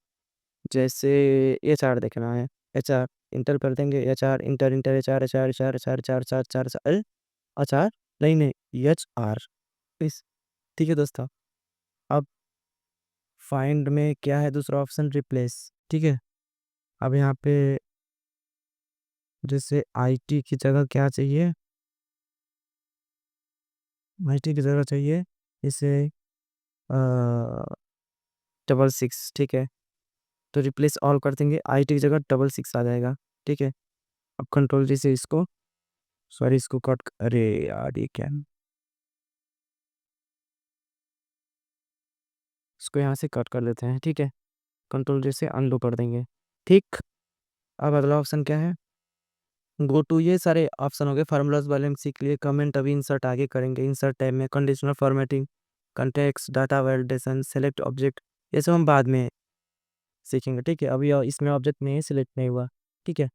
जैसे एचआर देखना है, एचआर इंटर कर देंगे, HR inter inter HR HR HR HR चार चार चार चार एचआर, नहीं नहीं एच आर इस। ठीक है दोस्तों, अब फाइंड में क्या है, दूसरा ऑप्शन रिप्लेस। ठीक है, अब यहाँ पे जैसे आईटी की जगह क्या चाहिए, आईटी की जगह चाहिए इसे 66। ठीक है, तो रिप्लेस ऑल कर देंगे, आईटी की जगह 66 आ जाएगा। ठीक है, अब कंट्रोल जी से इसको, सॉरी इसको कट, अरे यार ये क्या, इसको यहाँ से कट कर लेते हैं। ठीक है, कंट्रोल जी से अनडू कर देंगे। ठीक, अब अगला ऑप्शन क्या है, गो टू, ये सारे ऑप्शन हो गए फार्मूलाज वाले में सीख लिए। कमेंट अभी इंसर्ट आगे करेंगे, इंसर्ट टैब में conditional formatting, context, data validation, select object, ये सब हम बाद में सीखेंगे। ठीक है, अभी इसमें ऑब्जेक्ट नहीं है, सिलेक्ट नहीं हुआ। ठीक है,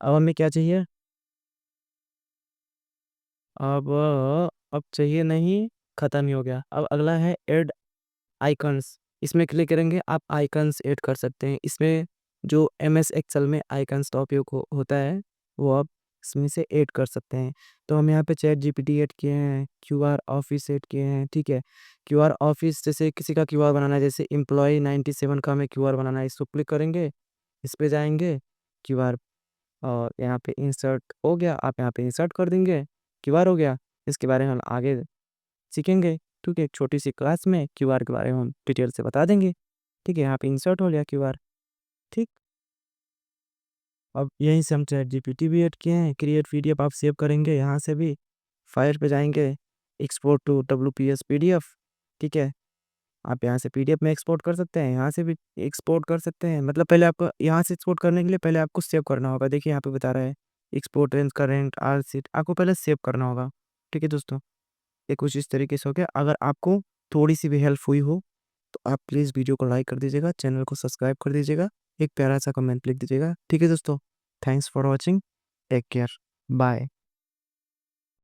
अब हमें क्या चाहिए, अब अब चाहिए नहीं, ख़त्म ही हो गया। अब अगला है ऐड आइकन्स, इसमें क्लिक करेंगे, आप आइकन्स ऐड कर सकते हैं। इसमें जो एम एस एक्सेल में आइकन्स का उपयोग होता है, वो आप इसमें से ऐड कर सकते हैं। तो हम यहाँ पे चैट जीपीटी ऐड किए हैं, क्यू आर ऑफिस ऐड किए हैं। ठीक है, क्यू आर ऑफिस, जैसे किसी का क्यू आर बनाना है, जैसे एम्प्लॉय 97 का हमें क्यू आर बनाना है, इसको क्लिक करेंगे, इस पे जाएंगे, क्यू आर, और यहाँ पे इंसर्ट हो गया, आप यहाँ पे इंसर्ट कर देंगे, क्यूआर हो गया। इसके बारे में हम आगे सीखेंगे, ठीक है, एक छोटी सी क्लास में क्यूआर के बारे में हम डिटेल से बता देंगे। ठीक है, यहाँ पे इंसर्ट हो गया क्यूआर। ठीक, अब यहीं से हम चैट जीपीटी भी ऐड किए हैं, क्रिएट पीडीएफ आप सेव करेंगे, यहाँ से भी फाइल पे जाएंगे, एक्सपोर्ट टू डब्ल्यूपीएस पीडीएफ। ठीक है, आप यहाँ से पीडीएफ में एक्सपोर्ट कर सकते हैं, यहाँ से भी एक्सपोर्ट कर सकते हैं। मतलब पहले आपको यहाँ से एक्सपोर्ट करने के लिए पहले आपको सेव करना होगा। देखिए यहाँ पे बता रहा है export range current or sheet, आपको पहले सेव करना होगा। ठीक है दोस्तों, ये कुछ इस तरीके से हो गया। अगर आपको थोड़ी सी भी हेल्प हुई हो तो आप प्लीज़ वीडियो को लाइक कर दीजिएगा, चैनल को सब्सक्राइब कर दीजिएगा, एक प्यारा सा कमेंट लिख दीजिएगा। ठीक है दोस्तों, thanks for watching, take care, bye.